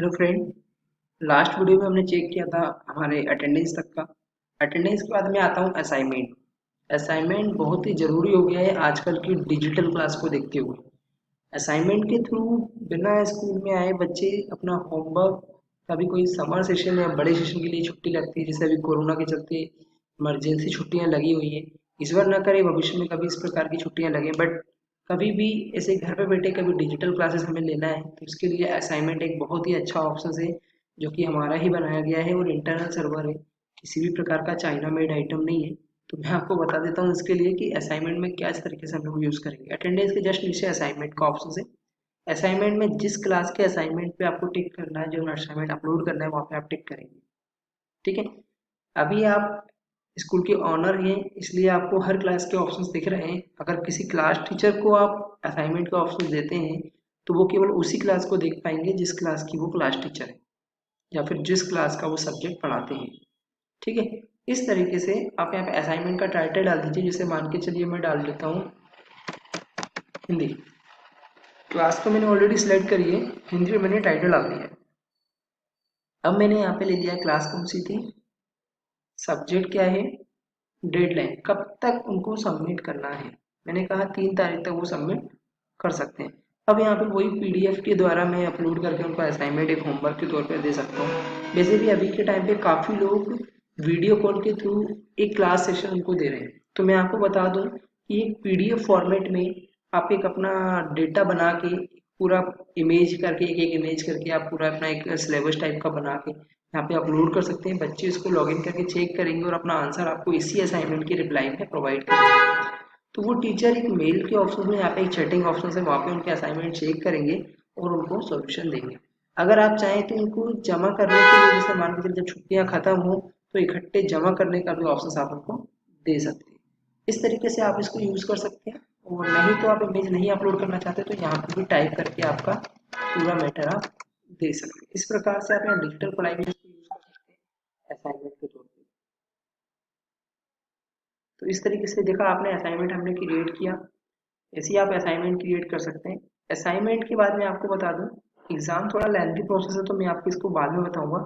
Hello friend. Last video में हमने check किया था हमारे अटेंडेंस तक का। अटेंडेंस के बाद मैं आता हूँ असाइनमेंट। असाइनमेंट बहुत ही ज़रूरी हो गया है आजकल की डिजिटल क्लास को देखते हुए। असाइनमेंट के थ्रू बिना स्कूल में आए बच्चे अपना होमवर्क, कभी कोई समर सेशन या बड़े सेशन के लिए छुट्टी लगती है, जैसे अभी कोरोना के चलते इमरजेंसी छुट्टियां लगी हुई है। इस बार ना करे भविष्य में कभी इस प्रकार की छुट्टियां लगें, बट कभी भी ऐसे घर पे बैठे कभी डिजिटल क्लासेस हमें लेना है तो उसके लिए असाइनमेंट एक बहुत ही अच्छा ऑप्शन है, जो कि हमारा ही बनाया गया है और इंटरनल सर्वर है, किसी भी प्रकार का चाइना मेड आइटम नहीं है। तो मैं आपको बता देता हूँ इसके लिए कि असाइनमेंट में क्या इस तरीके से हम लोग यूज़ करेंगे। अटेंडेंस के जस्ट नीचे असाइनमेंट का ऑप्शन है। असाइनमेंट में जिस क्लास के असाइनमेंट पे आपको टिक करना है, जो असाइनमेंट अपलोड करना है वहाँ पे आप टिक करेंगे। ठीक है। अभी आप स्कूल के ऑनर हैं, इसलिए आपको हर क्लास के ऑप्शंस दिख रहे हैं। अगर किसी क्लास टीचर को आप असाइनमेंट का ऑप्शन देते हैं तो वो केवल उसी क्लास को देख पाएंगे जिस क्लास की वो क्लास टीचर है, या फिर जिस क्लास का वो सब्जेक्ट पढ़ाते हैं। ठीक है। इस तरीके से आप यहाँ पे असाइनमेंट का टाइटल डाल दीजिए। जैसे मान के चलिए मैं डाल देता हूँ हिंदी। क्लास तो मैंने ऑलरेडी सिलेक्ट करी है, हिंदी में मैंने टाइटल डाल दिया है। अब मैंने यहाँ पे ले लिया क्लास कौन सी थी, सब्जेक्ट क्या है, डेडलाइन कब तक उनको सबमिट करना है। मैंने कहा 3 तारीख तक वो सबमिट कर सकते हैं। अब यहाँ पे वही पीडीएफ के द्वारा मैं अपलोड करके उनको असाइनमेंट एक होमवर्क के तौर पर दे सकता हूँ। वैसे भी अभी के टाइम पे काफ़ी लोग वीडियो कॉल के थ्रू एक क्लास सेशन उनको दे रहे हैं। तो मैं आपको बता दूं कि एक पीडीएफ फॉर्मेट में आप एक अपना डेटा बना के पूरा इमेज करके, एक एक इमेज करके आप पूरा अपना एक सिलेबस टाइप का बना के यहाँ पे अपलोड कर सकते हैं। बच्चे इसको लॉगिन करके चेक करेंगे और अपना आंसर आपको इसी असाइनमेंट की रिप्लाई में प्रोवाइड करेंगे। तो वो टीचर एक मेल के ऑप्शन में, यहाँ पे एक चैटिंग ऑप्शन है, वहाँ पे उनके असाइनमेंट चेक करेंगे और उनको सॉल्यूशन देंगे। अगर आप चाहें तो इनको जमा करने के लिए, जैसे मान के चलिए जब छुट्टियाँ खत्म हो तो इकट्ठे जमा करने का भी ऑप्शन आप उनको दे सकते हैं। इस तरीके से आप इसको यूज़ कर सकते हैं। और नहीं तो आप इमेज नहीं अपलोड करना चाहते तो यहाँ पे भी टाइप करके आपका पूरा मैटर आप दे सकते हैं। इस प्रकार से आप यहाँ डिजिटल पढ़ाई में इसको यूज़ कर सकते हैं असाइनमेंट के तौर पे। तो इस तरीके से देखा आपने, असाइनमेंट हमने क्रिएट किया। ऐसे ही आप असाइनमेंट क्रिएट कर सकते हैं। असाइनमेंट के बाद मैं आपको बता दूं, एग्ज़ाम थोड़ा लेंथी प्रोसेस है तो मैं आपको इसको बाद में बताऊंगा।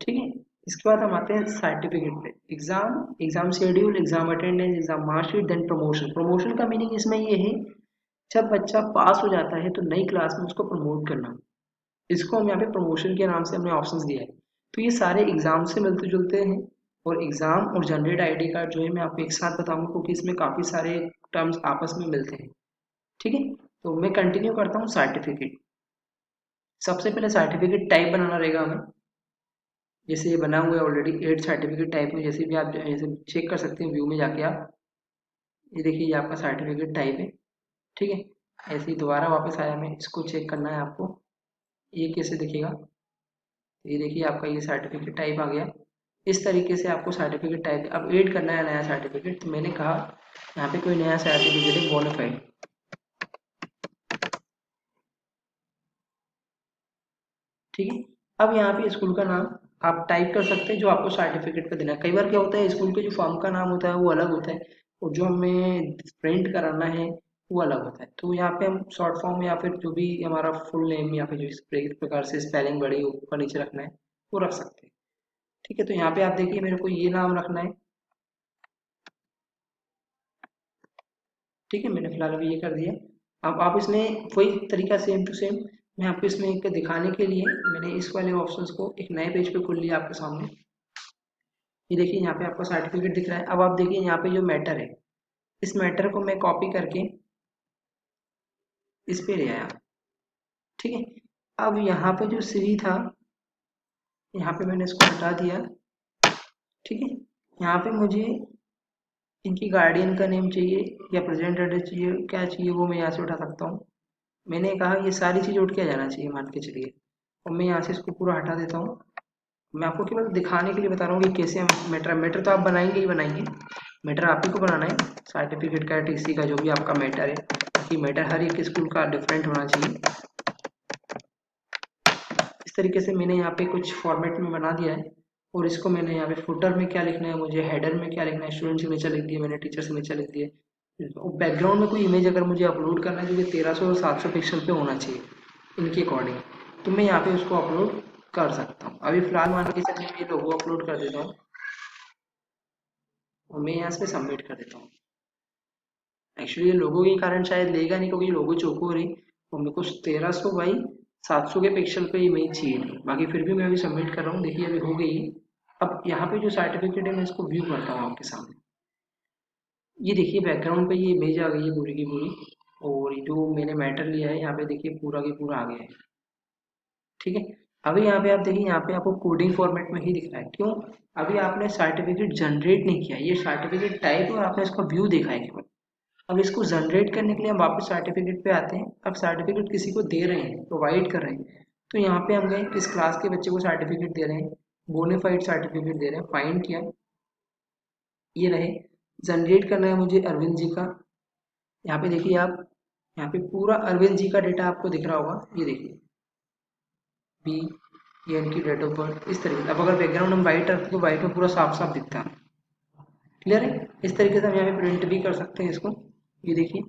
ठीक है। इसके बाद हम आते हैं सर्टिफिकेट पे। Exam, exam schedule, exam attendance, exam marksheet, then promotion. Promotion का मीनिंग इसमें ये है, जब बच्चा पास हो जाता है तो नई क्लास में उसको प्रमोट करना। इसको हम यहाँ पे प्रमोशन के नाम से हमने ऑप्शंस दिया है। तो ये सारे एग्जाम से मिलते जुलते हैं। और एग्जाम और जनरेट आईडी कार्ड जो है मैं आपको एक साथ बताऊंगा, क्योंकि इसमें काफ़ी सारे टर्म्स आपस में मिलते हैं। ठीक है। तो मैं कंटिन्यू करता हूँ। सर्टिफिकेट, सबसे पहले सर्टिफिकेट टाइप बनाना रहेगा हमें। जैसे ये बना हुआ है ऑलरेडी एड सर्टिफिकेट टाइप में, जैसे भी आप जैसे चेक कर सकते हैं व्यू में जाके आप। ये देखिए ये आपका सर्टिफिकेट टाइप है। ठीक है। ऐसे ही दोबारा वापस आया, मैं इसको चेक करना है आपको, ये कैसे दिखेगा। तो ये देखिए आपका ये सर्टिफिकेट टाइप आ गया। इस तरीके से आपको सर्टिफिकेट टाइप अब ऐड करना है नया सर्टिफिकेट। तो मैंने कहा यहाँ पे कोई नया सर्टिफिकेट है, बोनाफाइड। ठीक है। अब यहाँ पे स्कूल का नाम आप टाइप कर सकते हैं जो आपको सर्टिफिकेट पे देना है। कई बार क्या होता है, स्कूल के जो फॉर्म का नाम होता है वो अलग होता है और जो हमें प्रिंट कराना है वो अलग होता है। तो यहाँ पे हम शॉर्ट फॉर्म या फिर जो भी हमारा फुल नेम या फिर जो इस प्रकार से स्पेलिंग बड़ी ऊपर नीचे रखना है वो रख सकते हैं। ठीक है। तो यहाँ पे आप देखिए मेरे को ये नाम रखना है। ठीक है, मैंने फिलहाल अभी ये कर दिया। अब आप इसमें वही तरीका सेम टू सेम, मैं आपको इसमें एक दिखाने के लिए मैंने इस वाले ऑप्शंस को एक नए पेज पे खोल लिया आपके सामने। ये देखिए यहाँ पे आपको सर्टिफिकेट दिख रहा है। अब आप देखिए यहाँ पे जो मैटर है, इस मैटर को मैं कॉपी करके इस पे ले आया। ठीक है। अब यहाँ पे जो श्री था, यहाँ पे मैंने इसको हटा दिया। ठीक है। यहाँ पे मुझे इनकी गार्डियन का नेम चाहिए या प्रेजेंट एड्रेस चाहिए, क्या चाहिए वो मैं यहाँ से उठा सकता हूँ। मैंने कहा ये सारी चीज़ उठ के आ जाना चाहिए मान के चलिए, और मैं यहाँ से इसको पूरा हटा देता हूँ। मैं आपको केवल दिखाने के लिए बता रहा हूँ कि कैसे हम मैटर, मैटर तो आप बनाएंगे ही बनाएंगे। मैटर आप ही को बनाना है, सर्टिफिकेट का, टीसी का, जो भी आपका मैटर है, ताकि मैटर हर एक स्कूल का डिफरेंट होना चाहिए। इस तरीके से मैंने यहाँ पे कुछ फॉर्मेट में बना दिया है। और इसको मैंने यहाँ पे फुटर में क्या लिखना है, मुझे हेडर में क्या लिखना है, स्टूडेंट सिग्नेचर लिख दिया मैंने, टीचर सिग्नेचर लिख दिए। और बैकग्राउंड में कोई इमेज अगर मुझे अपलोड करना है जो कि 1300 और 700 पिक्सल पे होना चाहिए इनके अकॉर्डिंग, तो मैं यहाँ पे उसको अपलोड कर सकता हूँ। अभी फिलहाल मान के चलिए मैं ये लोगो अपलोड कर देता हूँ और मैं यहाँ से सबमिट कर देता हूँ। एक्चुअली ये लोगों के कारण शायद लेगा नहीं, क्योंकि लोगो चोको रही और मेरे को 1300 बाई 700 के पिक्सल पे इमेज चाहिए थी। बाकी फिर भी मैं अभी सबमिट कर रहा हूँ, देखिए अभी हो गई है। अब यहाँ पे जो सर्टिफिकेट है मैं इसको व्यू करता हूँ आपके सामने। ये देखिए बैकग्राउंड पे ये इमेज आ गई है पूरी की पूरी, और ये जो मैंने मैटर लिया है यहाँ पे देखिए पूरा की पूरा आ गया है। ठीक है। अभी यहाँ पे आप देखिए, यहाँ पे आपको कोडिंग फॉर्मेट में ही दिख रहा है। क्यों? अभी आपने सर्टिफिकेट जनरेट नहीं किया, ये सर्टिफिकेट टाइप और आपने इसका व्यू देखा है केवल। अब इसको जनरेट करने के लिए हम वापस सर्टिफिकेट पे आते हैं। अब सर्टिफिकेट किसी को दे रहे हैं, प्रोवाइड कर रहे हैं, तो यहाँ पे हम गए किस क्लास के बच्चे को सर्टिफिकेट दे रहे हैं, बोनाफाइड सर्टिफिकेट दे रहे हैं, फाइंड किया, ये रहे। जनरेट करना है मुझे अरविंद जी का। यहाँ पे देखिए आप, यहाँ पे पूरा अरविंद जी का डेटा आपको दिख रहा होगा, ये देखिए बी, ये इनकी डेट ऑफ बर्थ, इस तरीके से। अब अगर बैकग्राउंड हम वाइट रखते तो वाइट में पूरा साफ साफ दिखता है। क्लियर है? इस तरीके से हम यहाँ पे प्रिंट भी कर सकते हैं इसको। ये देखिए,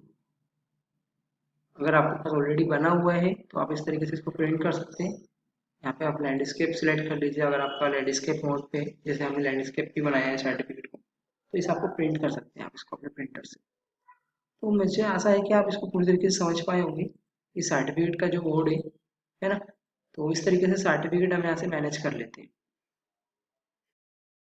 अगर आपके पास ऑलरेडी बना हुआ है तो आप इस तरीके से इसको प्रिंट कर सकते हैं। यहाँ पे आप लैंडस्केप सिलेक्ट कर लीजिए, अगर आपका लैंडस्केप मोड पे, जैसे हमने लैंडस्केप भी बनाया है सर्टिफिकेट को, तो इसे आपको प्रिंट कर सकते हैं आप इसको अपने प्रिंटर से। तो मुझे आशा है कि आप इसको पूरी तरीके से समझ पाए होंगे कि सर्टिफिकेट का जो मोड है ना। तो इस तरीके से सर्टिफिकेट हम यहाँ से मैनेज कर लेते हैं।